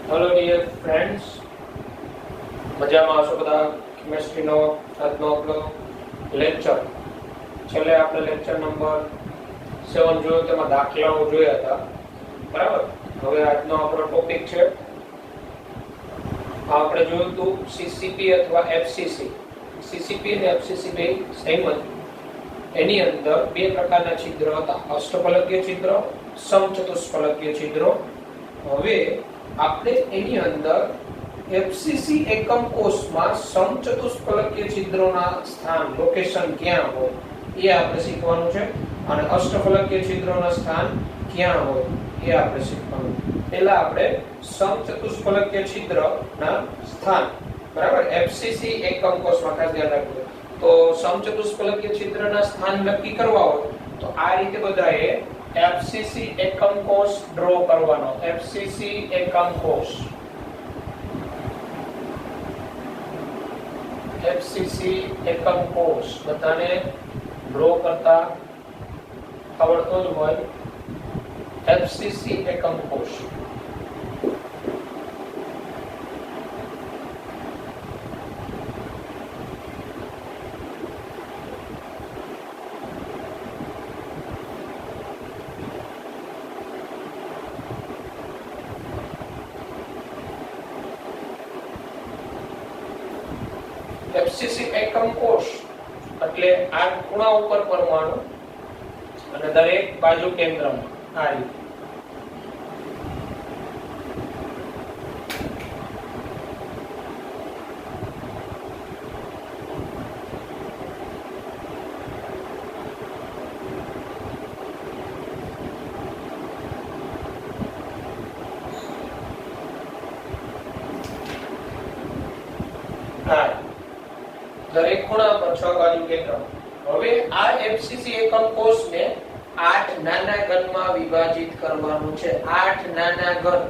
Hello dear friends, મજામાં હશો બધા? કેમેસ્ટ્રીનો આજનો આપણો લેક્ચર, છેલ્લે આપણે લેક્ચર નંબર 7 જોયો, તેમાં દાખલાઓ જોયા હતા, બરાબર? હવે આજનો આપણો ટોપિક છે, આપણે જોયું હતું સીસીપી અથવા એફસીસી. સીસીપી અને એફસીસી બે સેમ જ. એની અંદર બે પ્રકારના છિદ્ર હતા, અષ્ટફલકીય છિદ્ર, સમચતુષ્ફલકીય છિદ્રો. હવે આપણે એની અંદર એફસીસી એકમ કોષમાં સમચતુષ્ફલકીય છિદ્રોના સ્થાન, લોકેશન ક્યાં હોય એ આપણે શીખવાનું છે, અને અષ્ટફલકીય છિદ્રોના સ્થાન ક્યાં હોય એ આપણે શીખવાનું. પહેલા આપણે સમચતુષ્ફલકીય છિદ્રના સ્થાન, બરાબર, એફસીસી એકમ કોષમાં ખાસ ધ્યાન રાખવું. તો સમચતુષ્ફલકીય છિદ્રના સ્થાન નક્કી કરવા હોય તો આ રીતે બધાએ એફસીસી એકમ કોષ ડ્રો કરવાનો. એફસીસી એકમ કોષ, એફસીસી એકમ કોષ બધાને ડ્રો કરતા આવડતો જ હોય. એફસીસી એકમ કોષ એફસીસી એકમ કોષ એટલે આ ખૂણા ઉપર પરમાણુ અને દરેક બાજુ કેન્દ્રમાં આ રીતે. દરેક ખૂણા પર 6 બાજુ કેન્દ્ર. હવે આ એફસીસી એકમ કોષને 8 નાના ઘનમાં વિભાજિત કરવાનું છે. 8 નાના ઘન.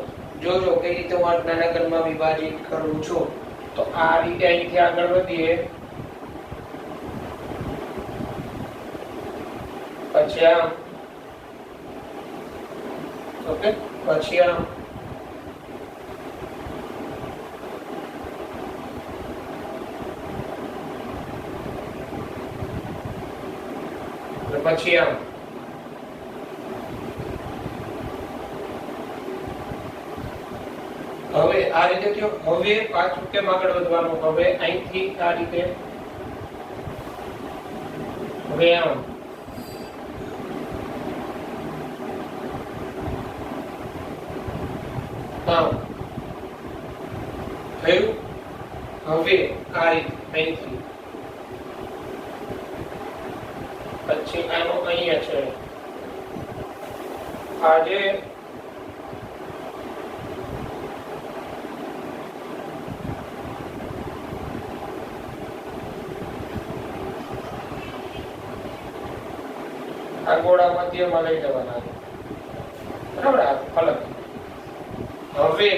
જોજો કઈ રીતે હું 8 નાના ઘનમાં વિભાજિત કરું છું. તો આ રીતે અહીંથી આગળ વધીએ, પછી આમ, ઓકે, પછી આમ, પછી આમ. હવે આ રીતે થયો. હવે પાછું કેમ આગળ વધવાનું? હવે અહીંથી આ રીતે, હવે આમ, આમ થયું. હવે આ રીતે અહીંથી, પછી આનો અહીંયા છે. આજે આ ગોળા મધ્યમાં લઈ જવાના, બરાબર, આ ફલક. હવે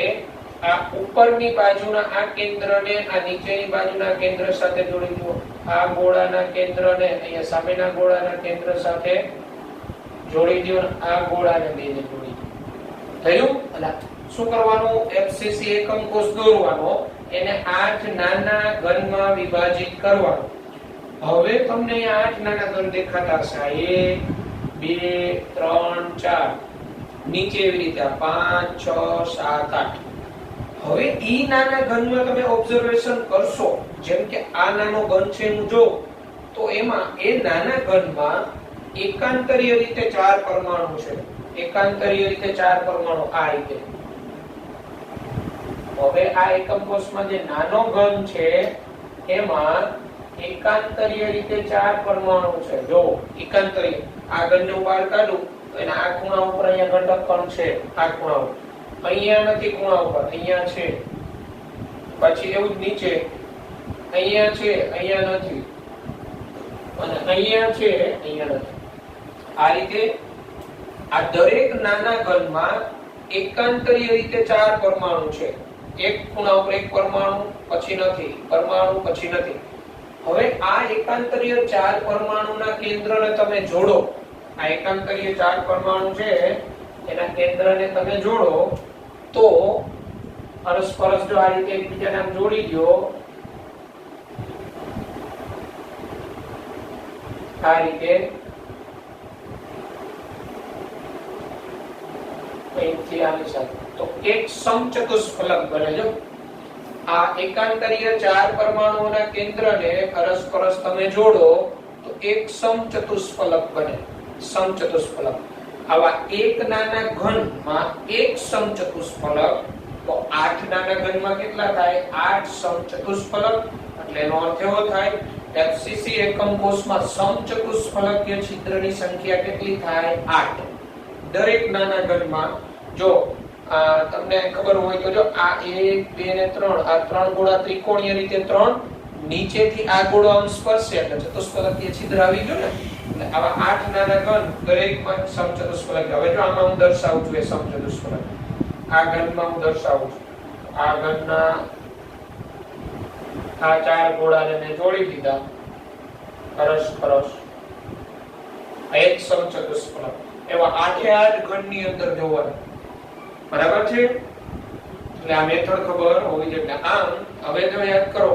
આ ઉપરની બાજુના આ કેન્દ્રને આ નીચેની બાજુના કેન્દ્ર સાથે જોડી દો. આ ગોળાના કેન્દ્રને અહીંયા સામેના ગોળાના કેન્દ્ર સાથે જોડી દો. આ ગોળાને બેને જોડી દો. થયું? એટલે શું કરવાનું? એફસીસી એકમ કોષ દોરવાનો, એને 8 નાના ઘનમાં વિભાજિત કરવાનો. હવે તમને અહીંયા 8 નાના ઘન દેખાતા હશે. 1 2 3 4, નીચે એવી રીતે 5 6 7 8. હવે ઈ નાના ઘનમાં તમે ઓબ્ઝર્વેશન કરશો, જેમ કે આ નાનો ઘન છે હું જો, તો એમાં એ નાના ઘનમાં એકાંતરીય રીતે 4 પરમાણુ છે. એકાંતરીય રીતે 4 પરમાણુ આ રીતે. હવે આ એકમ કોષમાં જે નાનો ઘન છે એમાં એકાંતરીય રીતે 4 પરમાણુ છે. જો એકાંતરીય, આ ઘનને હું બહાર કાઢું તો એના આ ખૂણા ઉપર અહીંયા ઘટક પણ છે. આ ખૂણા ઉપર અહીંયા નથી, ખૂણા ઉપર અહીંયા છે. પછી એવું જ નીચે અહીંયા છે, અહીંયા નથી, અને અહીંયા છે, અહીંયા નથી. આ રીતે આ દરેક નાના ઘનમાં એકાંતરીય રીતે 4 પરમાણુ છે. એક ખૂણા ઉપર એક પરમાણુ, પછી નથી, પરમાણુ, પછી નથી. હવે આ એકાંતરીય 4 પરમાણુના કેન્દ્રને તમે જોડો. આ એકાંતરીય 4 પરમાણુ છે એના કેન્દ્રને તમે જોડો તો અરસપરસ જો આ રીતે એકબીજાને આમ જોડી દો, આ રીતે અહીંથી આની સાથે, તો એક સમચતુષ્ફલક બને. જો આ એકાંતરીય ચાર પરમાણુઓના કેન્દ્રને અરસપરસ તમે જોડો તો એક સમચતુષ્ફલક બને. સમચતુષ્ફલક. આવા એક નાના ઘનમાં એક સમચતુષ્ફલક, તો 8 નાના ઘનમાં કેટલા થાય? 8 સમચતુષ્ફલક. એટલે એનો અર્થ એવો થાય એફસીસી એકમ કોષમાં સમચતુષ્ફલકીય છિદ્રની સંખ્યા કેટલી થાય? 8. દરેક નાના ઘનમાં જો તમને ખબર હોય તો જો આ 1 2 ને 3 આ ત્રણ ગોળા ત્રિકોણીય રીતે ત્રણ, નીચેથી આ ગોળો આમ સ્પર્શે એટલે ચતુષ્ફલકીય છિદ્ર આવી ગયું ને. એટલે આવા 8 નાના ઘન દરેકમાં સમચતુષ્ફલક. હવે જો આમાં હું દર્શાવું છું એ સમચતુષ્ફલક. આ ઘનમાં હું દર્શાવું છું. આ ઘનના આ ચાર ગોળાને મેં જોડી દીધા પરસ્પરસ, એક સમચતુષ્ફલક. એવા 8 ઘનની અંદર જોવાનું. બરાબર છે? એટલે આ મેથડ ખબર હોવી જોઈએ. આમ હવે તમે યાદ કરો,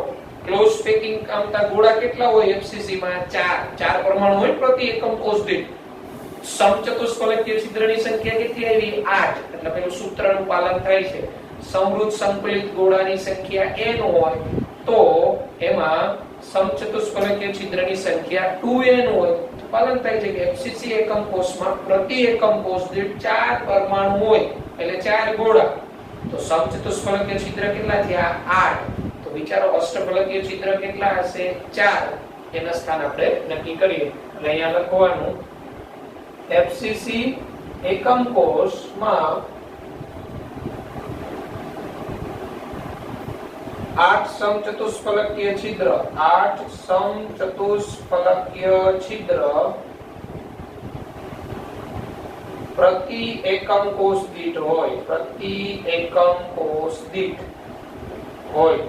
ક્લોઝ પેકિંગ કામતા ગોળા કેટલા હોય એફસીસી માં? 4 પરમાણુ હોય પ્રતિ એકમ કોષ દીઠ. સમચતુષ્ફલકીય છિદ્રની સંખ્યા કેટલી આવી? 8. એટલે પેલું સૂત્રનું પાલન થાય છે. સમૃદ્ધ સંકલિત ગોળાની સંખ્યા n હોય તો એમાં સમચતુષ્ફલકીય છિદ્રની સંખ્યા 2n હોય. પાલન થાય છે કે એફસીસી એકમ કોષમાં પ્રતિ એકમ કોષ દીઠ 4 પરમાણુ હોય એટલે 4 ગોળા. તો સમચતુષ્ફલકીય છિદ્ર કેટલા થયા? 8. તો વિચારો અષ્ટફલકીય છિદ્ર કેટલા હશે? 4. એના સ્થાન આપણે નક્કી કરીએ. એટલે અહીંયા લખવાનું એફસીસી એકમ કોષમાં 8 સમચતુષ્ફલકીય છિદ્ર, 8 સમચતુષ્ફલકીય છિદ્ર પ્રતિ એકમ કોષ દીઠ હોય. પ્રતિ એકમ કોષ દીઠ હોય.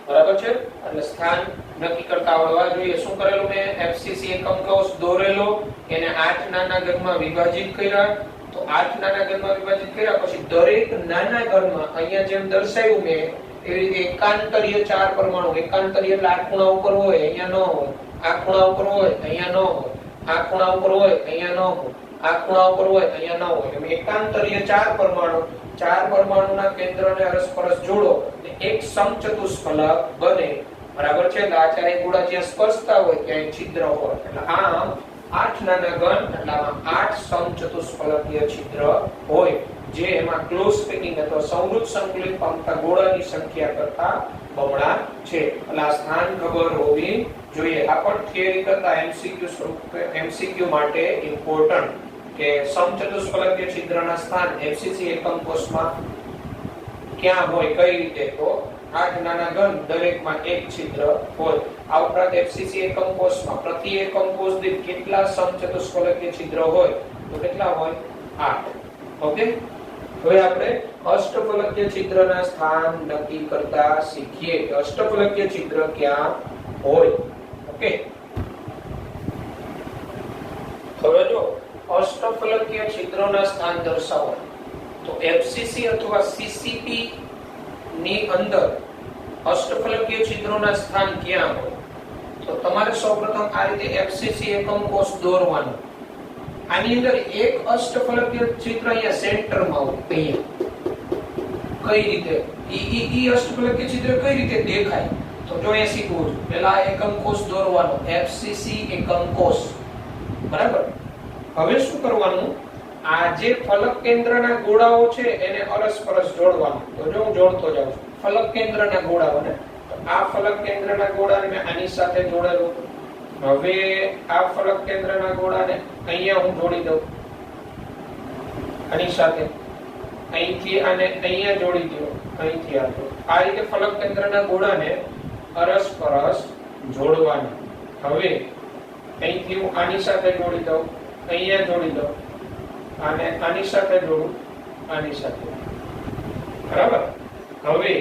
બરાબર છે? એટલે સ્થાન નક્કી કરતા આવડવા જોઈએ. શું કરેલું મેં? એફસીસી એકમ કોષ દોરેલો, એને 8 નાના ઘનમાં વિભાજિત કર્યા. તો 8 નાના ઘનમાં વિભાજિત કર્યા પછી દરેક નાના ઘરમાં અહીંયા જેમ દર્શાવ્યું મેં એવી રીતે એકાંતરીય 4 પરમાણુ. એકાંતરીય એટલે આ ખૂણા ઉપર હોય અહીંયા ન હોય, આ ખૂણા ઉપર હોય અહીંયા ન હોય, આ ખૂણા ઉપર હોય અહીંયા ન હોય, આ ખૂણા ઉપર હોય અહીંયા ન હોય. એમ એકાંતરીય 4 પરમાણુ, 4 પરમાણુના કેન્દ્રને અરસપરસ જોડો એક સમચતુષ્ફલક બને. બરાબર છે? એટલે આ ચારે ગોળા જ્યાં સ્પર્શતા હોય ત્યાં છિદ્ર હોય. એટલે આમ 8 નાના ઘન એટલે આમાં 8 સમચતુષ્ફલકીય છિદ્ર હોય, જે એમાં ક્લોઝ પેકિંગ અથવા સમૃદ્ધ સંકલિત પામતા ગોળાની સંખ્યા કરતા બમણા છે. એટલે આ સ્થાન ખબર હોવી જોઈએ. આ પણ થિયરી કરતા એમસીક્યુ માટે ઇમ્પોર્ટન્ટ કે સમચતુષ્ફલકીય છિદ્રના સ્થાન એફસીસી એકમ કોષમાં ક્યાં હોય, કઈ રીતે? તો 8 નાના ઘન દરેકમાં એક છિદ્ર હોય. આ ઉપરાંત એફસીસી એકમ કોષમાં પ્રતિ એકમ કોષ દીઠ કેટલા સમચતુષ્ફલકીય છિદ્ર હોય? તો કેટલા હોય? 8. ઓકે. હવે આપણે અષ્ટફલકીય છિદ્રના સ્થાન નક્કી કરતા શીખીએ કે અષ્ટફલકીય છિદ્ર ક્યાં હોય. ઓકે. હવે જો અષ્ટફલકીય છિદ્રોના સ્થાન દર્શાવો તો એફસીસી અથવા સીસીપી ની અંદર અષ્ટફલકીય છિદ્રોના સ્થાન ક્યાં હોય? તો તમારે સૌપ્રથમ આ રીતે એફસીસી એકમ કોષ દોરવાનું. આની અંદર એક અષ્ટફલકીય છિદ્ર અહીંયા સેન્ટરમાં હોય. કઈ રીતે ઈ અષ્ટફલકીય છિદ્ર કઈ રીતે દેખાય? તો જો એ શીખવું છે. પહેલા એકમ કોષ દોરવાનો, એફસીસી એકમ કોષ. બરાબર? હવે શું કરવાનું? આ જે ફલક કેન્દ્રના ગોળાઓ છે એને અરસપરસ જોડવાનું. તો જો હું જોડતો જાઉં છું ફલક કેન્દ્રના ગોળાઓને. તો આ ફલક કેન્દ્રના ગોળાને મેં આની સાથે જોડેલું. હવે આ ફલક કેન્દ્રના ગોળાને અહીંયા હું જોડી દઉં આની સાથે. અહીંથી આને અહીંયા જોડી દો, અહીંથી આ જોડો. આ રીતે ફલક કેન્દ્રના ગોળાને અરસપરસ જોડવાના. હવે અહીંથી હું આની સાથે જોડી દઉં, અહીંયા જોડી દઉં, આને આની સાથે જોડું, આની સાથે. બરાબર? હવે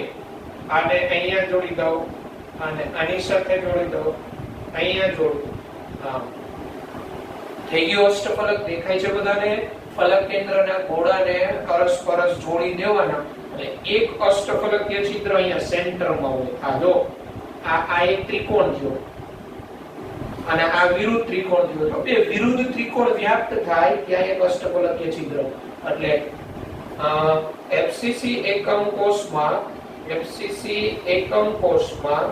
આને અહીંયા જોડી દઉં, આને આની સાથે જોડી દઉં, અહીંયા જોડું. હા, થઈ ગયો અષ્ટફલક. દેખાય છે બધાને? ફલક કેન્દ્રના ગોળાને અરસપરસ જોડી દેવાના. અને એક અષ્ટફલકીય છિદ્ર અહીંયા સેન્ટરમાં હોય. આ જો આ એક ત્રિકોણ થયો અને આ વિરુદ્ધ ત્રિકોણ થયો. તો બે વિરુદ્ધ ત્રિકોણ વ્યાપ્ત થાય ત્યાં એક અષ્ટફલકીય છિદ્ર. એટલે FCC એકમ કોષમાં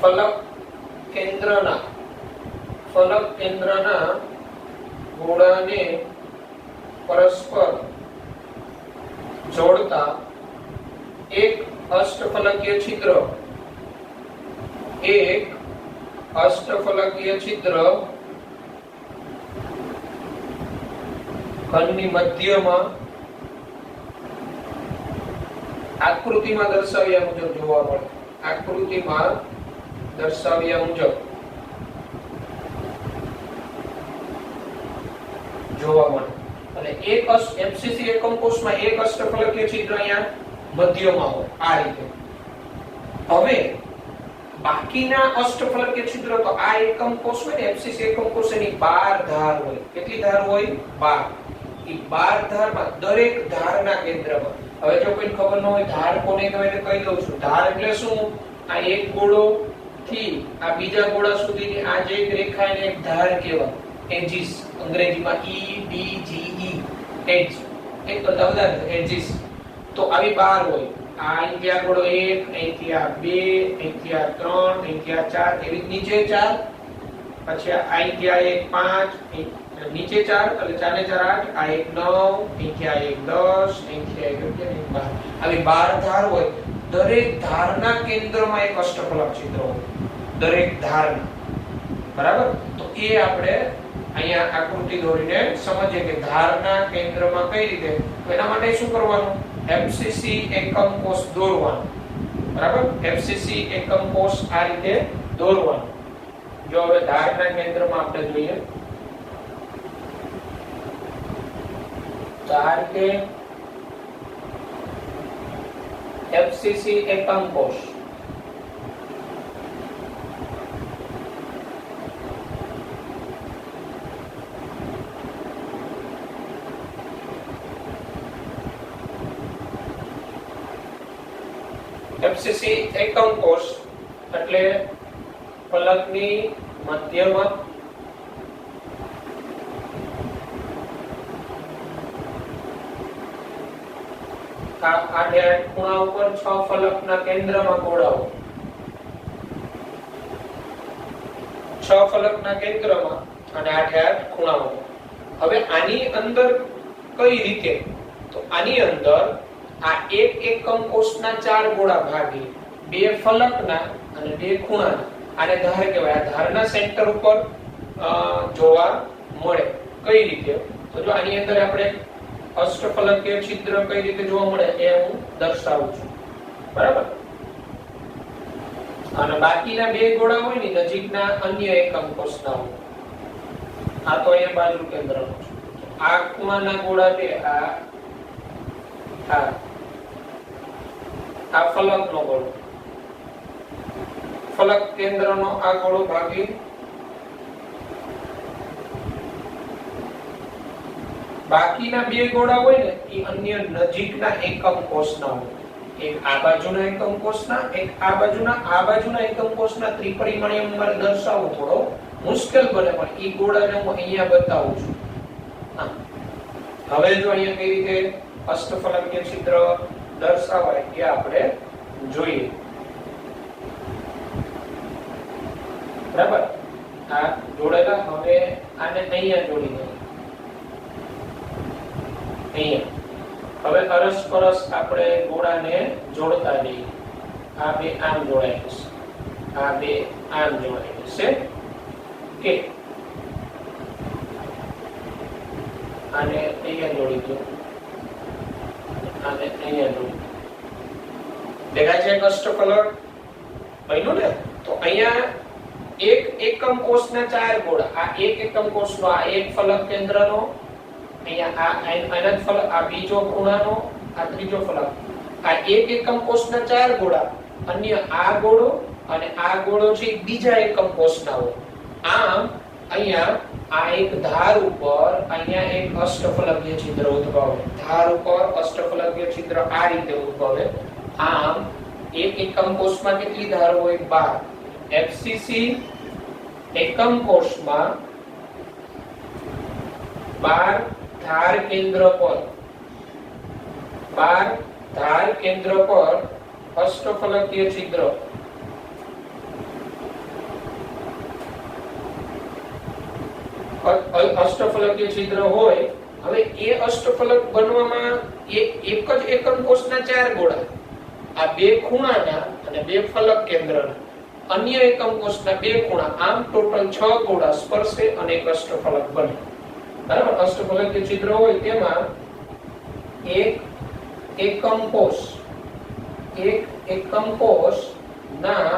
ફલક કેન્દ્રના ગોળાને પરસ્પર જોડતા એક અષ્ટફલકીય છિદ્ર ઘનની મધ્યમાં આકૃતિમાં દર્શાવ્યા મુજબ જોવા મળે. આકૃતિમાં દર્શાવ્યા મુજબ જોવા મળે. અને એક FCC એકમ કોષમાં એક અષ્ટફલકીય છિદ્ર અહીંયા મધ્યમાં હોય આ રીતે. હવે બાકીના અષ્ટફલકીય છિદ્ર તો આ એકમ કોષ હોય ને FCC એકમ કોષ એની 12 ધાર હોય. કેટલી ધાર હોય? 12. એ 12 ધારમાં દરેક ધારના કેન્દ્રમાં, હવે જો કોઈ ખબર ન હોય ધાર કોને કહેવાય તો કહી દઉં છું. ધાર એટલે શું? આ એક ગોળો થી આ બીજા ગોળા સુધીની આ જે એક રેખા એને એક ધાર કહેવાય. એજીસ, અંગ્રેજીમાં EDGE, એજ. એક કરતા વધારે એજીસ. તો આવી 12 હોય. આ અહીંથી આ ગોળો 1, અહીંથી આ 2, અહીંથી આ 3, અહીંથી આ 4, એવી નીચે 4, પછી અહીંથી આ 1 5, નીચે 4, એટલે 4 ને 4 8, આ 1 9, અહીંથી આ 1 10, અહીંથી આ 1 11, આવી 12 ધાર હોય. દરેક ધારના કેન્દ્રમાં એક અષ્ટફલક છિદ્ર હોય. દરેક ધારના. બરાબર? તો એ આપણે અહીંયા આકૃતિ દોરીને સમજીએ કે ધારના કેન્દ્રમાં કઈ રીતે. તો એના માટે શું કરવાનું? FCC એકમ કોષ દોરવાનું. બરાબર? FCC એકમ કોષ આ રીતે દોરવાનું. જો હવે ધારના કેન્દ્રમાં આપણે જોઈએ તો આ રીતે FCC એકમ કોષ FCC એકમ કોષ એટલે ફલકની મધ્યમાં આઠ ખૂણા ઉપર 6 ફલકના કેન્દ્રમાં ગોળાઓ. 6 ફલકના કેન્દ્રમાં અને 8 ખૂણાઓ. હવે આની અંદર કઈ રીતે? તો આની અંદર આ એક એકમ કોષના 4 ગોળા ભાગી 2 ફલકના અને 2 ખૂણાના. આને ધાર કહેવાય. આ ધારના સેન્ટર ઉપર જોવા મળે. કઈ રીતે? તો જો આની અંદર આપણે અષ્ટફલકીય છિદ્ર કઈ રીતે જોવા મળે એ હું દર્શાવું છું. બરાબર? અને બાકીના 2 ગોળા હોય ને નજીકના અન્ય એકમ કોષના હોય. આ તો અહીંયા બાજુ કેન્દ્રનો છે. આ ખૂણાના ગોળા છે આ ફલકનો ગોળો. ફલક કેન્દ્રનો આ ગોળો ભાગી બાકીના 2 ગોળા હોય ને એ અન્ય નજીકના એકમ કોષના હોય. એક આ બાજુના એકમ કોષના, એક આ બાજુના એકમ કોષના. ત્રિપરિમાણીય મારે દર્શાવવું થોડો મુશ્કેલ બને પણ એ ગોળાને હું અહીંયા બતાવું છું. હવે જો અહીંયા કઈ રીતે અષ્ટફલકીય છિદ્ર દર્શાવાય એ આપણે જોઈએ. બરાબર? આ જોડેલા. હવે આને અહીંયા જોડી દઈએ. અહીંયા હવે અરસપરસ આપણે ગોળાને જોડતા જઈએ. આ 2 આમ જોડાઈ જશે, આ 2 આમ જોડાઈ જશે. કે આને અહીંયા જોડી દો, આને અહીંયા જોડી. દેખાય છે અષ્ટફલક બન્યું ને? તો અહીંયા એક એકમ કોષના 4 ગોળા. આ એક એકમ કોષનો આ એક ફલક કેન્દ્રનો, અહીંયા આ ફલક, આ બીજો ખૂણાનો, આ ત્રીજો ફલક. આ એક એકમ કોષના 4 ગોળા. અન્ય આ ગોળો અને આ ગોળો છે બીજા એકમ કોષના હોય. આમ અહીંયા આ એક ધાર ઉપર અહીંયા એક અષ્ટફલકીય છિદ્ર ઉદ્ભવે. ધાર ઉપર અષ્ટફલકીય છિદ્ર આ રીતે ઉદ્ભવે. આમ એક એકમ કોષમાં કેટલી ધાર હોય? 12. એફસીસી એકમ કોષમાં 12 ધાર કેન્દ્ર પર 12 ધાર કેન્દ્ર પર અષ્ટફલકીય છિદ્ર અષ્ટફલકીય છિદ્ર હોય. હવે એ અષ્ટફલક બનવામાં એક જ એકમ કોષના 4 ગોળા, આ બે ખૂણાના અને બે ફલક કેન્દ્રના, અન્ય એકમ કોષના 2 ખૂણા, આમ ટોટલ 6 ગોળા સ્પર્શે અને એક અષ્ટફલક બને. બરાબર? અષ્ટફલકીય છિદ્ર હોય તેમાં એક એકમ કોષ ના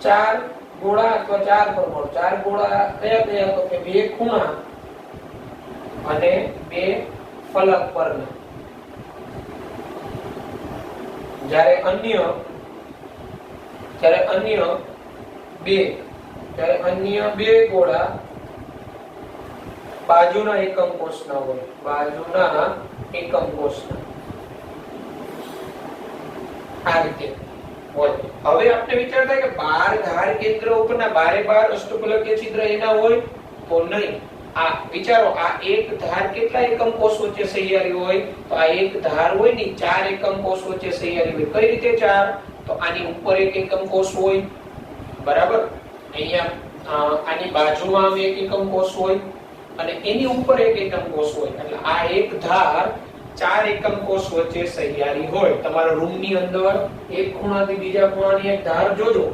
4 ગોળા અથવા 4 પરમાણુ. 4 ગોળા કયા તો કે 2 ખૂણા અને 2 ફલક પરના. જ્યારે અન્ય બે ગોળા બાજુના એકમ કોષના હોય. બાજુના એકમ કોષના આ રીતે હોય. હવે આપણે વિચાર થાય કે 12 ધાર કેન્દ્ર ઉપરના 12 અષ્ટફલકીય છિદ્ર એના હોય તો નહીં. આ વિચારો, આ એક ધાર કેટલા એકમ કોષ વચ્ચે સહિયારી હોય? તો આ એક ધાર હોય ને 4 એકમ કોષ વચ્ચે સહિયારી હોય. કઈ રીતે 4? તો આની ઉપર એક એકમ કોષ હોય, બરાબર? અહીંયા આની બાજુમાં એક એકમ કોષ હોય અને એની ઉપર એક એકમ કોષ હોય. એટલે આ એક ધાર 4 એકમ કોષ વચ્ચે સહિયારી હોય. તમારા રૂમની અંદર એક ખૂણાથી બીજા ખૂણાની એક ધાર જોજો,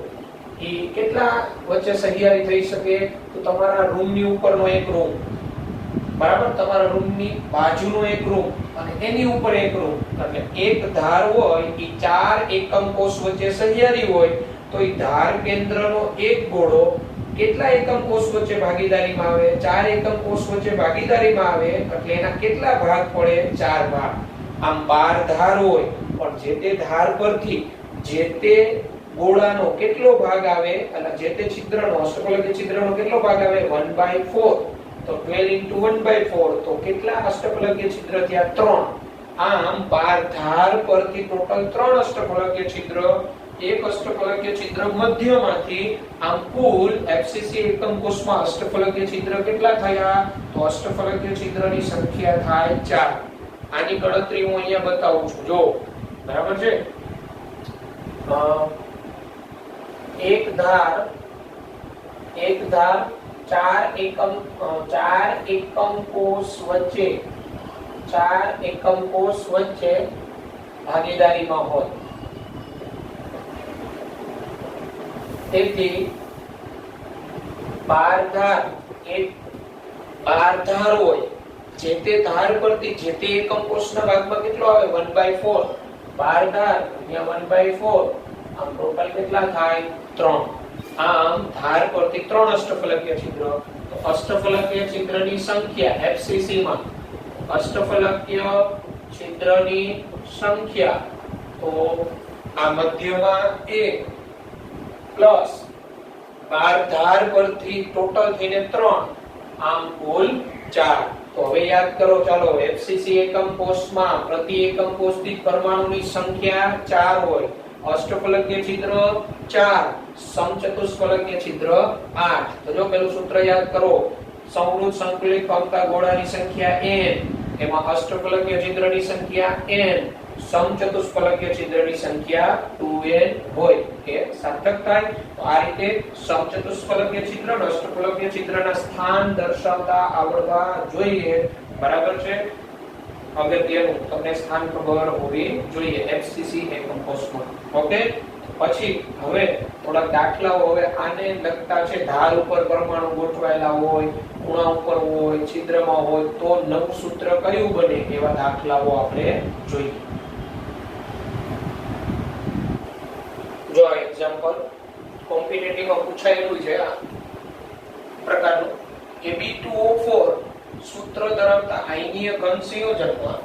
એ કેટલા વચ્ચે સહિયારી થઈ શકે? તો તમારા રૂમની ઉપરનો એક રૂમ, બરાબર, તમારા રૂમની બાજુનો એક રૂમ અને એની ઉપર એક રૂમ. એટલે એક ધાર હોય એ 4 એકમ કોષ વચ્ચે સહિયારી હોય તો એ ધાર કેન્દ્રનો એક ગોળો કેટલા એકમ કોષ વચ્ચે ભાગીદારીમાં આવે? 4 એકમ કોષ વચ્ચે ભાગીદારીમાં આવે. એટલે એના કેટલા ભાગ પડે? 4 ભાગ. આમ 12 ધાર હોય પણ જે તે ધાર પરથી જે તે ગોળાનો કેટલો ભાગ આવે? અને જે તે છિદ્રનો, અષ્ટફલકીય છિદ્રનો કેટલો ભાગ આવે? 1/4. તો 12 into 1/4 તો કેટલા અષ્ટફલકીય છિદ્ર થયા? 3. આમ 12 ધાર પરથી ટોટલ 3 અષ્ટફલકીય છિદ્ર. એક અષ્ટફલકીય છિદ્ર મધ્યમાંથી. આમ કુલ એફસીસી એકમ કોષમાં અષ્ટફલકીય છિદ્ર કેટલા થયા? તો અષ્ટફલકીય છિદ્રની સંખ્યા થાય 4. આની ગણતરી હું અહીંયા બતાવું છું. જો, બરાબર છે? એક ધાર 4 એકમ કોષ વચ્ચે ભાગીદારીમાં હોય. તેથી 12 ધાર હોય, જે તે ધાર પરથી જે તે એકમ કોષના ભાગમાં કેટલો આવે? 1/4. 12 ધાર અહીંયા 1/4. આમ ટોટલ કેટલા થાય? 3. આમ ધાર પરથી 3 અષ્ટફલકીય છિદ્ર. તો અષ્ટફલકીય છિદ્રની સંખ્યા એફસીસી માં અષ્ટફલકીય છિદ્રની સંખ્યા તો આ મધ્યમાં 1 પ્લસ 12 ધાર પરથી ટોટલ થઈને 3, આમ કુલ 4. તો હવે યાદ કરો, ચાલો, એફસીસી એકમ કોષમાં પ્રતિ એકમ કોષ દીઠ પરમાણુની સંખ્યા 4 હોય. અષ્ટફલકીય છિદ્ર 4, સમચતુષ્ફલકીય છિદ્ર 8. તો જો પેલું સૂત્ર યાદ કરો, સમવૃત્ત સંકલિત પામતા ગોળાની સંખ્યા n, એમાં અષ્ટફલકીય છિદ્રની સંખ્યા n, સમચતુષ્ફલકીય છિદ્રની સંખ્યા 2n હોય. કે સાર્થક થાય. તો આ રીતે સમચતુષ્ફલકીય છિદ્ર અને અષ્ટફલકીય છિદ્રના સ્થાન દર્શાવતા આવડવા જોઈએ. બરાબર છે? અગત્યનું તમને સ્થાન ખબર હોવી જોઈએ એફસીસી એકમ કોષમાં. ઓકે, પછી હવે થોડા દાખલાઓ હવે આને લગતા છે. ધાર ઉપર પરમાણુ ગોઠવાયેલા હોય, ખૂણા ઉપર હોય, છિદ્રમાં હોય તો નવું સૂત્ર કયું બને? એવા દાખલાઓ આપણે જોઈએ. જો આ એક્ઝામ્પલ કોમ્પિટિટિવમાં પૂછાયેલું છે આ પ્રકારનું. Ab2O4 સૂત્ર ધરાવતા આયનીય ઘન સંયોજનમાં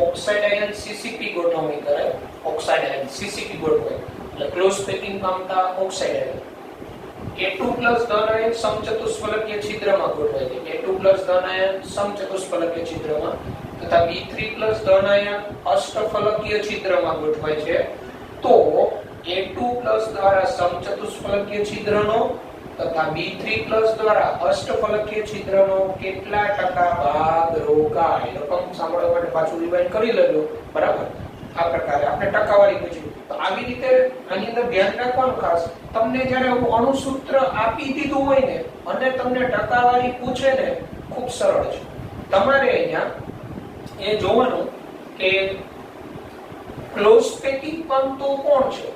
ઓક્સાઇડ આયન CCP ગોઠવણી કરે. ઓક્સાઇડ આયન CCP ગોઠવાય એટલે ક્લોઝ પેકિંગ પામતા ઓક્સાઇડ આયન. A2 ધન આયન સમચતુષ્ફલકીય છિદ્રમાં ગોઠવાય છે. A2 ધન આયન સમચતુષ્ફલકીય છિદ્રમાં તથા B3 ધન આયન અષ્ટફલકીય છિદ્રમાં ગોઠવાય છે. તો A2 દ્વારા સમચતુષ્ફલકીય છિદ્રનો તથા B3 દ્વારા અષ્ટફલકીય છિદ્રનો કેટલા ટકા ભાગ રોકાય? રકમ સાંભળવા માટે પાછું રિવાઇન્ડ કરી લેજો. બરાબર, આ પ્રકારે આપણે ટકાવારી પૂછ્યું. તો આવી રીતે આની અંદર ધ્યાન રાખવાનું ખાસ, તમને જ્યારે અણુસૂત્ર આપી દીધું હોય ને અને તમને ટકાવારી પૂછે ને, ખૂબ સરળ છે. તમારે અહીંયા એ જોવાનું કે ક્લોઝ પેકિંગ પંપ તો કોણ છે?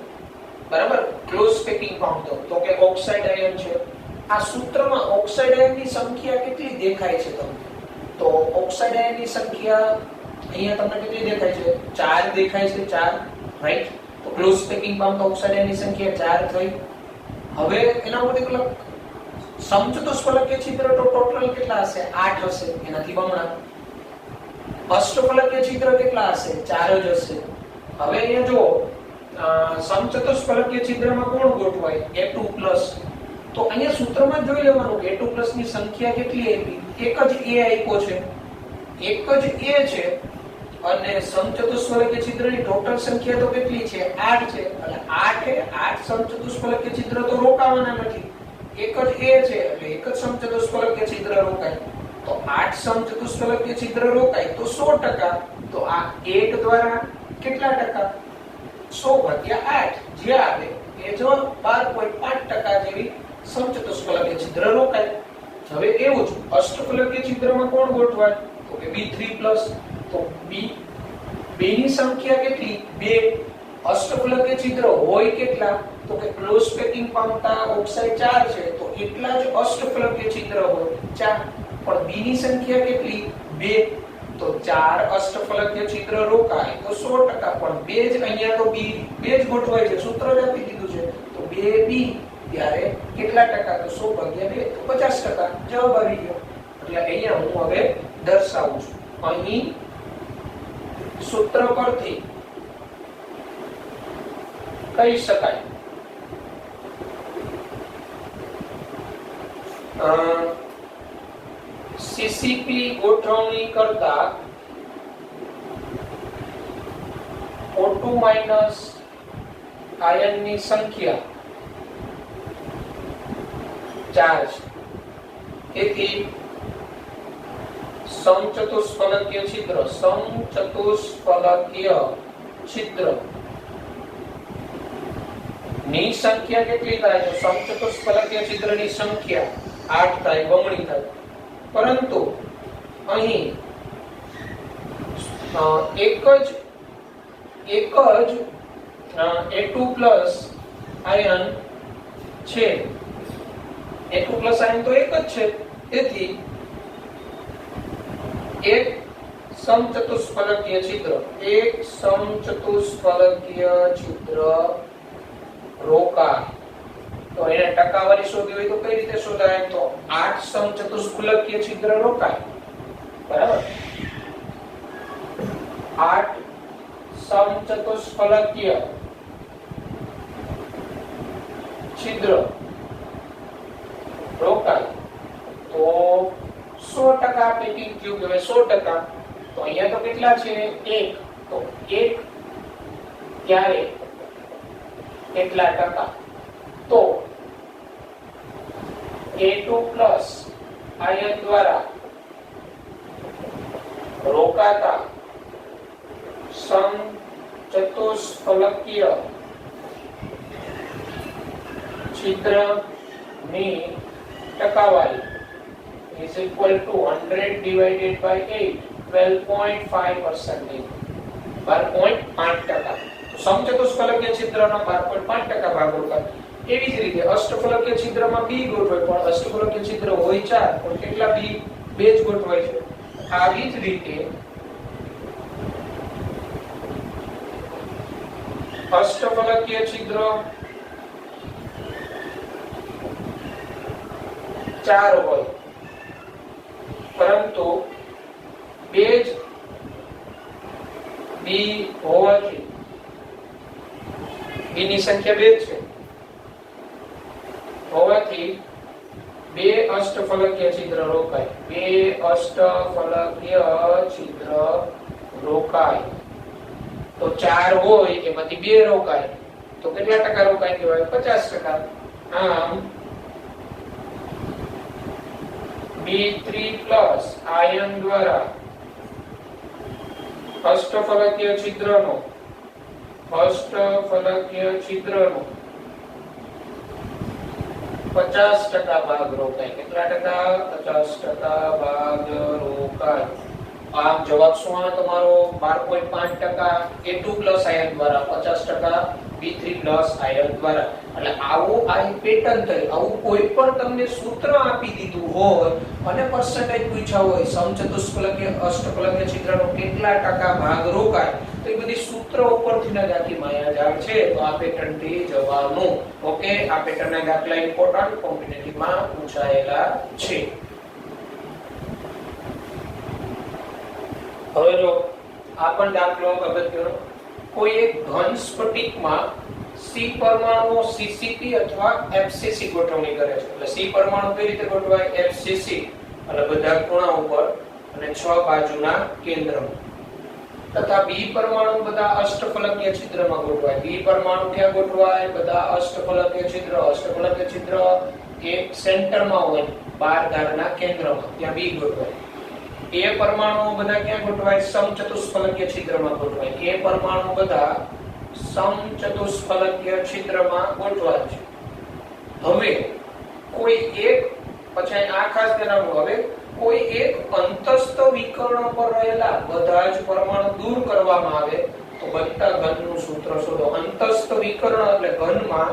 બરાબર, ક્લોઝ પેકિંગ પંપ તો કે ઓક્સાઇડ આયન છે. આ સૂત્રમાં ઓક્સાઇડ આયનની સંખ્યા કેટલી દેખાય છે તમને? તો ઓક્સાઇડ આયનની સંખ્યા અહીંયા તમને કેટલી દેખાય છે? 4 દેખાય છે. 4, રાઈટ. તો ક્લોઝ પેકિંગ પંપ ઓક્સાઇડ આયનની સંખ્યા 4 થઈ. હવે એના ઉપર એક સમચતુષ્ફલકીય છિદ્ર તો ટોટલ કેટલા હશે? 8 હશે, એનાથી બમણા. અષ્ટફલકીય છિદ્ર કેટલા હશે? 4 જ હશે. હવે અહીંયા જો સમચતુષ્ફલકીય છિદ્રમાં કોણ ગોઠવાય? A2+. તો અહીંયા સૂત્રમાં જોઈ લેવાનું કે A2+ ની સંખ્યા કેટલી આપી? એક જ A આપ્યો છે, એક જ A છે, અને સમચતુષ્ફલકીય છિદ્રની ટોટલ સંખ્યા તો કેટલી છે? 8 છે. એટલે 8 સમચતુષ્ફલકીય છિદ્ર તો રોકાવાના નથી. એક જ A છે એટલે એક જ સમચતુષ્ફલકીય છિદ્ર રોકાય. તો 8 સમચતુષ્ફલકીય છિદ્ર રોકાય તો 100%. તો આ 1 દ્વારા કેટલા ટકા? 100/8 જે આવે એ જો 12.5% જેવી સમચતુષ્ફલકીય છિદ્ર રોકાય. હવે એવું જ અષ્ટફલકીય છિદ્રમાં કોણ ગોઠવાય? તો કે B3+. તો B ની સંખ્યા કેટલી? 2. અષ્ટફલકીય છિદ્ર હોય કેટલા? તો કે ક્લોઝ પેકિંગ પંપના ઓક્સાઇડ 4 છે, તો એટલા જ અષ્ટફલકીય છિદ્ર હોય 4. પણ B ની સંખ્યા કેટલી? 2. તો 4 અષ્ટફલકીય છિદ્ર રોકાય તો 100%. પણ 2 જ અહીંયા તો B 2 જ ગોઠવાય છે, સૂત્ર જ આપી દીધું છે. તો 2B ત્યારે કેટલા ટકા? તો 100/2 તો 50%. જવાબ આવી ગયો. એટલે અહીંયા હું હવે દર્શાવું છું. અહીં સૂત્ર પરથી કહી શકાય CCP ગોઠવણી કરતા O2- આયનની સંખ્યા 4 છે. તેથી સમચતુષ્ફલકીય છિદ્ર ની સંખ્યા કેટલી થાય? તો સમચતુષ્ફલકીય છિદ્રની સંખ્યા 8 થાય, બમણી થાય. પરંતુ અહીં એક જ A2+ આયન છે. A2+ આયન તો એક જ છે. તેથી એક સમચતુષ્ફલકીય છિદ્ર રોકાય. તો એને ટકાવારી શોધવી હોય તો કઈ રીતે શોધાય? તો 8 સમચતુષ્ફલકીય છિદ્ર રોકાય. બરાબર, 8 સમચતુષ્ફલકીય છિદ્ર રોકાય તો 100% પેકિંગ થયું. હવે 100%. તો અહીંયા તો કેટલા છે? 1. તો 1 ત્યારે કેટલા ટકા? તો A2+ આયન દ્વારા રોકાતા સમચતુષ્ફલકીય છિદ્રની ટકાવારી is equal to 100 divided by 8, 12.5%. 12.5%. સમચતુષ્ફલકીય છિદ્રનો 12.5% ભાગ રોકાય. એવી જ રીતે અષ્ટફલકીય છિદ્રમાં B ગોઠવાય, પણ અષ્ટફલકીય છિદ્ર હોય 4, પણ કેટલા B? 2 જ ગોઠવાય છે. આવી જ રીતે અષ્ટફલકીય છિદ્ર 4 હોય, પરંતુ 2 જ B હોવાથી B ની સંખ્યા 2 છે. હોવાથી બે અષ્ટફલકીય છિદ્ર રોકાય. બે અષ્ટફલકીય છિદ્ર રોકાય. તો 4 હોય એમાંથી 2 રોકાય. તો કેટલા ટકા રોકાય કહેવાય? 50%. આમ B3+ આયન દ્વારા અષ્ટફલકીય છિદ્રનો 50% ભાગ રોકાય. કેટલા ટકા? 50% ભાગ રોકાય. આમ જવાબ શું આવે તમારો? 12.5% A2+ આયન દ્વારા, 50% B3+ આયન દ્વારા. એટલે આવું આ પેટર્ન થઈ, આવું કોઈ પણ તમને સૂત્ર આપી દીધું હોય અને પર્સન્ટેજ પૂછ્યા હોય, સમચતુષ્ફલકીય અષ્ટફલકીય છિદ્રનો કેટલા ટકા ભાગ રોકાય, તો એ બધી સૂત્ર ઉપરથી જ આખી માયાજાળ છે. તો આ પેટર્ન થી જવાનું. ઓકે, આ પેટર્નના દાખલા ઇમ્પોર્ટન્ટ કોમ્પિટિટિવ માં પૂછાયેલા છે. હવે જો આ પણ દાખલો અગત્યનો. કોઈ એક ઘન સ્ફટિકમાં C પરમાણુઓ CCP અથવા FCC ગોઠવણી કરે છે. એટલે C પરમાણુ કઈ રીતે ગોઠવાય? FCC એટલે બધા ખૂણા ઉપર અને 6 બાજુના કેન્દ્રમાં. તથા B પરમાણુ બધા અષ્ટફલકીય છિદ્રમાં ગોઠવાય. B પરમાણુ ક્યાં ગોઠવાય? બધા અષ્ટફલકીય છિદ્ર એક સેન્ટરમાં હોય, 12 ધારના કેન્દ્રમાં, ત્યાં B ગોઠવાય. A પરમાણુઓ બધા ક્યાં ગોઠવાય? સમચતુષ્ફલકીય છિદ્રમાં ગોઠવાય. A પરમાણુ બધા સમચતુષ્ફલકીય છિદ્રમાં ગોઠવાય છે. હવે કોઈ એક, પછી આ ખાસ ધ્યાન રાખો, હવે કોઈ એક અંતસ્થ વિકર્ણ પર રહેલા બધા જ પરમાણુ દૂર કરવામાં આવે તો બનતા ઘનનું સૂત્ર શોધો. અંતસ્થ વિકર્ણ એટલે ઘનમાં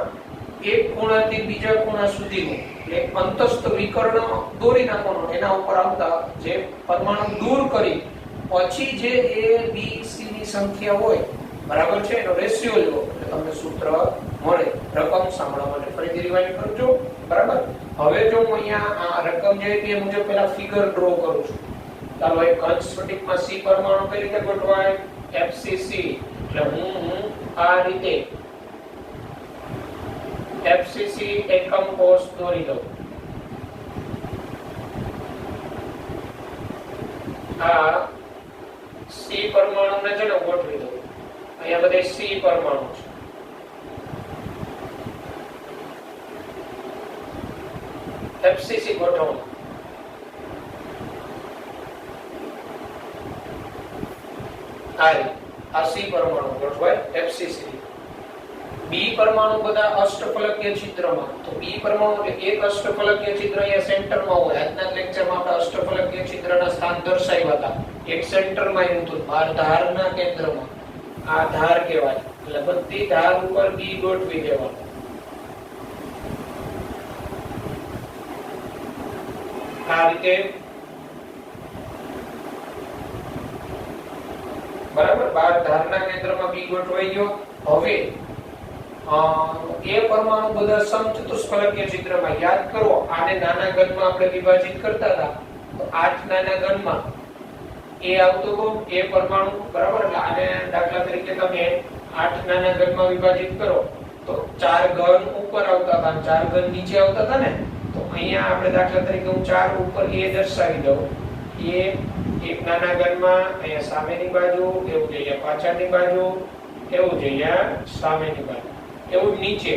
એક ખૂણાથી બીજા ખૂણા સુધીનું એક અંતસ્થ વિકર્ણ દોરી નાખવાનો. એના ઉપર આવતા જે પરમાણુ દૂર કરી પછી જે A B C ની સંખ્યા હોય, બરાબર છે, એનો રેશિયો લો એટલે તમને સૂત્ર મળે. રકમ સાંભળવા માટે ફરીથી રિવાઇન્ડ કરજો. બરાબર. હવે જો હું અહીંયા આ રકમ જે હતી એ મુજબ પહેલા ફિગર ડ્રો કરું છું. ચાલો, એક ઘન સ્ફટિકમાં C પરમાણુ કઈ રીતે ગોઠવાય? FCC. એટલે હું આ રીતે FCC એકમ કોષ દોરી દઉં. આ C પરમાણુને છે ને ગોઠવી દઉં. અહીંયા બધે C પરમાણુ છે. FCC ગોઠવણી. આ C પરમાણુ ગોઠવાય FCC. B પરમાણુ બધા અષ્ટફલકીય છિદ્રમાં. તો B પરમાણુ એટલે એક અષ્ટફલકીય છિદ્ર અહીંયા સેન્ટરમાં હોય. આજના લેક્ચરમાં આપણે અષ્ટફલકીય છિદ્રના સ્થાન દર્શાવ્યા હતા. એક સેન્ટરમાં હતું, 12 ધારના કેન્દ્રમાં. આ ધાર કહેવાય. એટલે બધી ધાર ઉપર B ગોઠવી દેવાનું. આ રીતે, બરાબર. 12 ધારના કેન્દ્રમાં B ગોઠવાઈ ગયો. હવે A પરમાણુ બધા સમચતુષ્ફલકીય છિદ્રમાં. યાદ કરો, આને નાના ઘનમાં આપણે વિભાજિત કરતા હતા. તો 8 નાના ઘનમાં A આવતો હતો, A પરમાણુ, બરાબર. એટલે આને દાખલા તરીકે તમે 8 નાના ઘનમાં વિભાજિત કરો તો 4 ઘન ઉપર આવતા હતા, 4 ઘન નીચે આવતા હતા ને. તો અહીંયા આપણે દાખલા તરીકે હું 4 ઉપર A દર્શાવી દઉં. A એક નાના ઘનમાં અહીંયા સામેની બાજુ, એવું છે અહીંયા પાછળની બાજુ, એવું છે અહીંયા સામેની બાજુ, એવું નીચે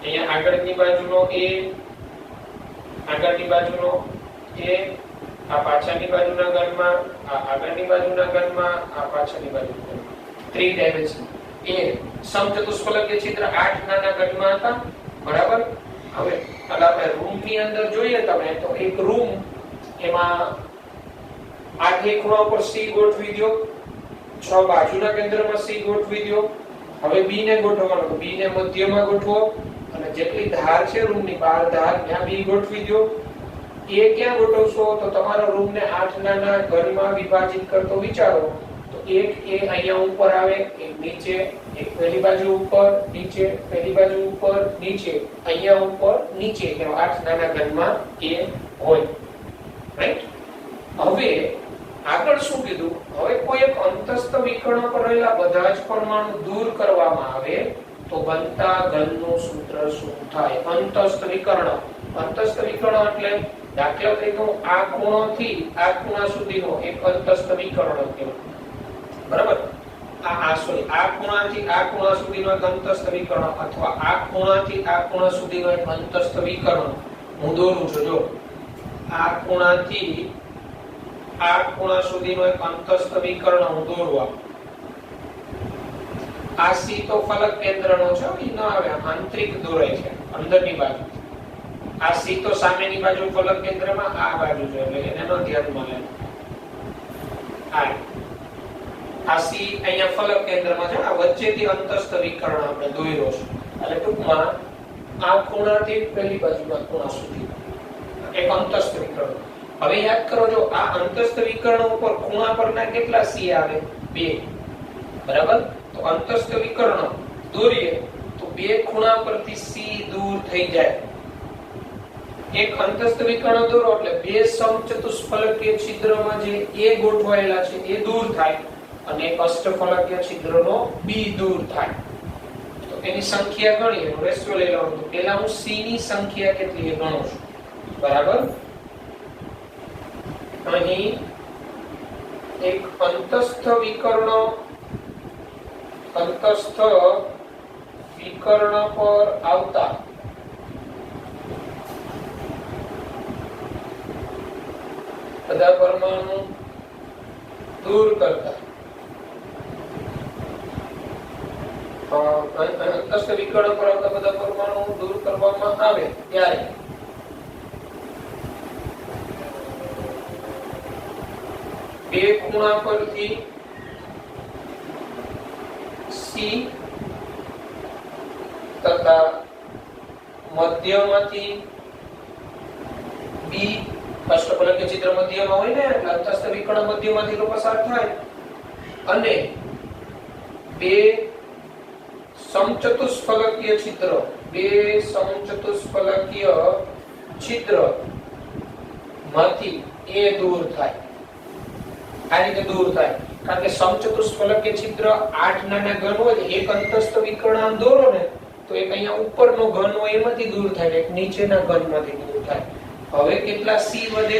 અહીંયા આગળની બાજુનો A, આગળની બાજુનો A, આ પાછળની બાજુના ઘનમાં, આ આગળની બાજુના ઘનમાં, આ પાછળની બાજુના ઘનમાં. 3 ડાયમેન્શન. A સમચતુષ્ફલકીય છિદ્ર 8 નાના ઘનમાં હતા, બરાબર. હવે આપણે રૂમની અંદર જોઈએ તમે તો એક રૂમ, એમાં 8 ખૂણા ઉપર C ગોઠવી દો, 6 બાજુના કેન્દ્રમાં C ગોઠવી દો. હવે B ને ગોઠવવાનું. B ને મધ્યમાં ગોઠવો અને જેટલી ધાર છે રૂમની 12 ધાર, ત્યાં B ગોઠવી દો. A ક્યાં ગોઠવશો? તો તમારા રૂમને 8 નાના ઘનમાં વિભાજિત કરતો વિચારો તો એક A અહીંયા ઉપર આવે, એક નીચે, એક પહેલી બાજુ ઉપર, નીચે, પહેલી બાજુ ઉપર, નીચે, અહીંયા ઉપર, નીચે. એનો 8 નાના ઘનમાં A હોય. રાઈટ. હવે આગળ શું કીધું? હવે કોઈ એક અંતસ્થ વિકર્ણ પર રહેલા બધા જ પરમાણુ દૂર કરવામાં આવે તો બનતા ઘનનું સૂત્ર શું થાય? અંતસ્થ વિકર્ણ. અંતસ્થ વિકર્ણ એટલે દાખલા તરીકે આ ખૂણોથી આ ખૂણા સુધીનો એક અંતસ્થ વિકર્ણ કહેવાય. બરાબર? આ ખૂણાથી આ ખૂણા સુધીનો એક અંતસ્થ વિકર્ણ અથવા આ ખૂણાથી આ ખૂણા સુધીનો એક અંતસ્થ વિકર્ણ હું દોરું છું. જો આ ખૂણાથી આ ખૂણા સુધીનો એક અંતસ્થ વિકર્ણ હું દોરવા. આ સી તો ફલક કેન્દ્રનો છે, એ ન આવે, આંતરિક દોરાય છે અંદરની બાજુ. આ સી તો સામેની બાજુ ફલક કેન્દ્રમાં આ બાજુ છે એટલે એને ન ધ્યાનમાં લે. આ સી અહીંયા ફલક કેન્દ્રમાં છે, આ વચ્ચેથી અંતસ્થ વિકર્ણ આપણે દોર્યો છે. એટલે ટૂંકમાં આ ખૂણાથી પહેલી બાજુના ખૂણા સુધી એક અંતસ્થ વિકર્ણ. હવે યાદ કરો, જો આ અંતસ્થ વિકર્ણ ઉપર ખૂણા પરના કેટલા સી આવે? 2. બરાબર? તો અંતસ્થ વિકર્ણ દોરીએ તો 2 ખૂણા પરથી સી દૂર થઈ જાય. એક અંતસ્થ વિકર્ણ દોરો એટલે 2 સમચતુષ્ફલકીય છિદ્રમાં જે એ ગોઠવાયેલા છે એ દૂર થાય અને એક અષ્ટફલકીય છિદ્રનો બી દૂર થાય. તો એની સંખ્યા ગણીએ, રેશિયો લઈ લઉં તો પહેલા હું સી ની સંખ્યા કેટલી એ ગણું છું. બરાબર? અહીં એક અંતસ્થ વિકર્ણ પર આવતા બધા પરમાણુ દૂર કરતા અંતસ્થ વિકર્ણ પર આવતા બધા પરમાણુ દૂર કરવામાં આવે ત્યારે બે ખૂણા પરથી સી તથા મધ્યમાંથી બી, અષ્ટફલકીય છિદ્ર મધ્યમાં હોય ને એટલે અંતસ્થ વિકર્ણ મધ્યમાંથી પસાર થાય અને 2 સમચતુષ્ફલકીય છિદ્ર માંથી એ દૂર થાય. આ રીતે દૂર થાય કારણ કે સમચતુષ્ફલકીય છિદ્ર 8 નાના ઘન હોય, એક અંતસ્થ વિકર્ણ આમ દોરો ને તો એક અહીંયા ઉપરનો ઘન હોય એમાંથી દૂર થાય, એક નીચેના ઘનમાંથી દૂર થાય. હવે કેટલા સી વધે,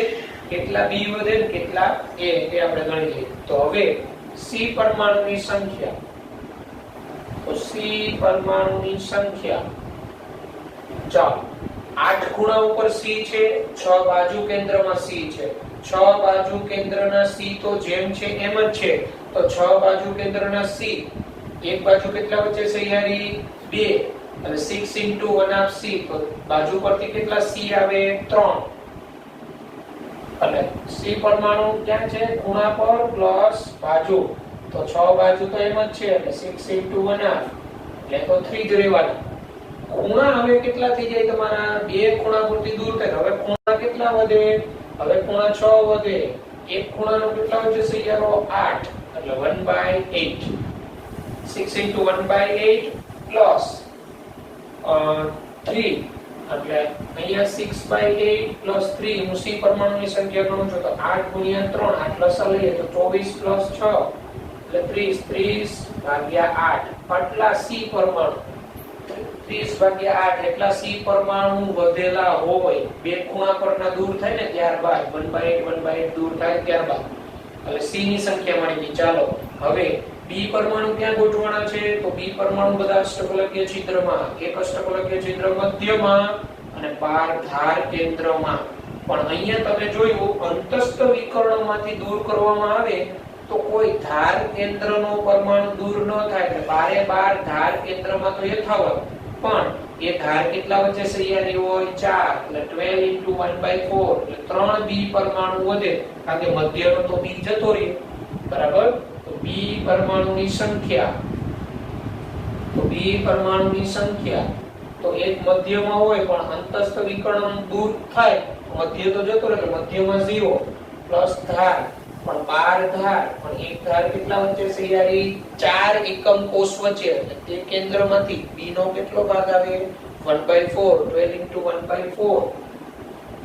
કેટલા બી વધે ને કેટલા એ આપણે ગણી લઈએ. તો હવે સી પરમાણુની સંખ્યા, તો સી પરમાણુની સંખ્યા, ચાલો 8 ખૂણા ઉપર સી છે, 6 બાજુ કેન્દ્રમાં સી છે. 6 બાજુ કેન્દ્રના સી તો જેમ છે એમ જ છે. તો 6 બાજુ કેન્દ્રના સી, એક બાજુ કેટલા વચ્ચે છે યારી? 2 અને 6 into 1/2 c, તો બાજુ પરથી કેટલા c આવે? 3. અને c પરમાણુ ક્યાં છે? ખૂણા પર પ્લસ બાજુ. તો 6 બાજુ તો એમ જ છે એટલે 6 into 1/2 એટલે તો 3 જ રહેવાના. ખૂણા હવે કેટલા થઈ જાય તમારા? 2 ખૂણા પરથી દૂર થાય. હવે ખૂણા કેટલા વધે? હવે ખૂણા 6 વધે. એક ખૂણાનો કેટલા વચ્ચે છે યારો? 8 એટલે 1/8. 6 into 1/8 પ્લસ 3 એટલે અહીંયા 6/8 પ્લસ 3 હું સી પરમાણુની સંખ્યા ગણું છું તો 8 ગુણ્યા 3 આટલા લસા લઈએ તો 24 પ્લસ 6 એટલે 30 ભાગ્યા 8 આટલા સી પરમાણુ 30 ભાગ્યા 8 એટલા સી પરમાણુ વધેલા હોય. બે ખૂણા પરના દૂર થાય ને ત્યારબાદ 1/8 દૂર થાય ત્યારબાદ એટલે સી ની સંખ્યા મળી ગઈ. ચાલો હવે બી પરમાણુ ક્યાં ગોઠવાના છે? તો બી પરમાણુ બધા અષ્ટફલકીય છિદ્રમાં, એક અષ્ટફલકીય છિદ્ર મધ્યમાં અને 12 ધાર કેન્દ્રમાં. પણ અહીંયા તમે જોયું અંતસ્થ વિકર્ણમાંથી દૂર કરવામાં આવે તો કોઈ ધાર કેન્દ્રનો પરમાણુ દૂર ન થાય એટલે 12 ધાર કેન્દ્રમાં તો યથાવત, પણ એ ધાર કેટલા વચ્ચે સહિયારી હોય? 4 એટલે 12 into 1/4 એટલે 3 બી પરમાણુ વધે કારણ કે મધ્યનો તો બી જતો રહ્યો. બરાબર? બી પરમાણુની સંખ્યા, તો બી પરમાણુની સંખ્યા તો એક મધ્યમાં હોય પણ અંતસ્થ વિકર્ણ દૂર થાય મધ્ય તો જતો રહે એટલે મધ્યમાં 0 પ્લસ ધાર પણ 12 ધાર પણ એક ધાર કેટલા વચ્ચે છે યારી? 4 એકમ કોષ વચ્ચે એટલે તે કેન્દ્રમાંથી બી નો કેટલો ભાગ આવે? 1/4. 12 into 1/4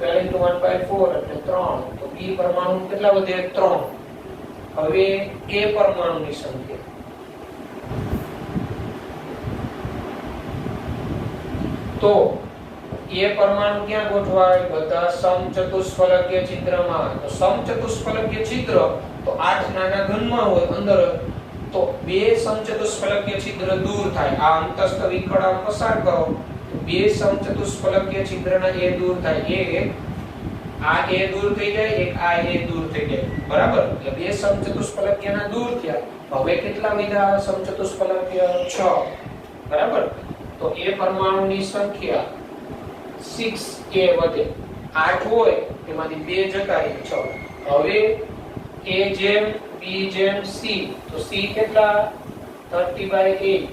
12 into 1/4 એટલે 3. તો બી પરમાણુ કેટલા વધે? 3. હવે એ પરમાણુની સંખ્યા, તો એ પરમાણુ ક્યાં ગોઠવાય? બધા સમચતુષ્ફલકીય છિદ્રમાં. તો સમચતુષ્ફલકીય છિદ્ર તો 8 નાના ઘનમાં હોય અંદર, તો બે સમચતુષ્ફલકીય છિદ્ર દૂર થાય. આ અંતસ્થ વિકળ પસાર કરો તો બે સમચતુષ્ફલકીય છિદ્રના એ દૂર થાય. આ એ દૂર થઈ જાય, એક આ એ દૂર થઈ જાય. બરાબર? એટલે બે સમચતુષ્ફલકીયના દૂર થયા. હવે કેટલા વધ્યા સમચતુષ્ફલકીય? 6. બરાબર? તો એ પરમાણુની સંખ્યા 6a વધે. 8 હોય એમાંથી 2 જતા રહે 6. હવે a જેમ b જેમ c, તો c કેટલા? 30/8.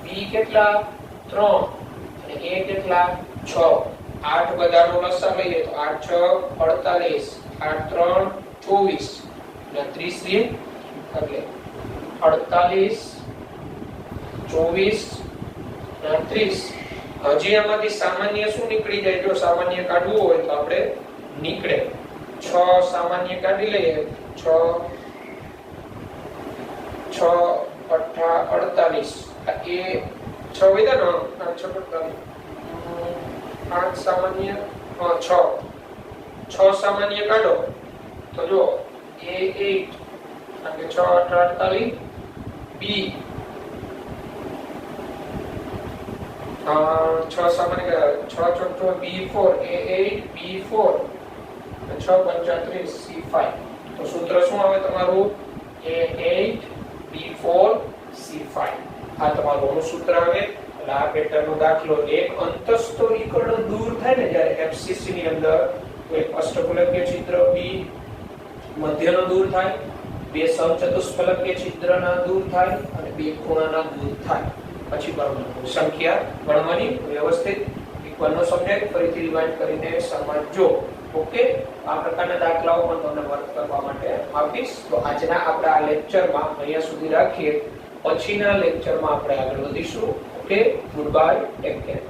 b કેટલા? 3. અને a કેટલા? 6. 8 બધાનો લસા લઈએ તો 8 6 48, 8 3 24 અને 30 એટલે 48 24 અને 30. હજી આમાંથી સામાન્ય શું નીકળી જાય? જો સામાન્ય કાઢવું હોય તો આપણે નીકળે 6 સામાન્ય કાઢી લઈએ. 6 6 8 48 એ 6 વિધા નો 6 48 8 સામાન્ય 6 સામાન્ય કાઢો તો જો a 8 કારણ કે 6 8 48 b 6 સામાન્ય 6 ચોક b4 a8 b4 6 35 c5. તો સૂત્ર શું આવે તમારું? a8 b4 c5. આ તમારું સૂત્ર આવે. એટલે આ પેટર્નનો દાખલો એક અંતસ્થ વિકર્ણ દૂર થાય ને જ્યારે FCC ની અંદર, તો એક અષ્ટફલકીય છિદ્ર b મધ્યનો દૂર થાય, બે સમચતુષ્ફલકીય છિદ્રના દૂર થાય અને બે ખૂણાના દૂર થાય. પછી પરમાણુ સંખ્યા ગણવાની વ્યવસ્થિત ઇક્વલનો સમજાય. ફરીથી રિવાઇન્ડ કરીને સમજો. ઓકે? આ પ્રકારના દાખલાઓ પણ તમને વર્ક કરવા માટે આપીશ. તો આજના આપણા આ લેક્ચરમાં અહીંયા સુધી રાખીએ. પછીના લેક્ચરમાં આપણે આગળ વધીશું. Okay? Good bye, take care.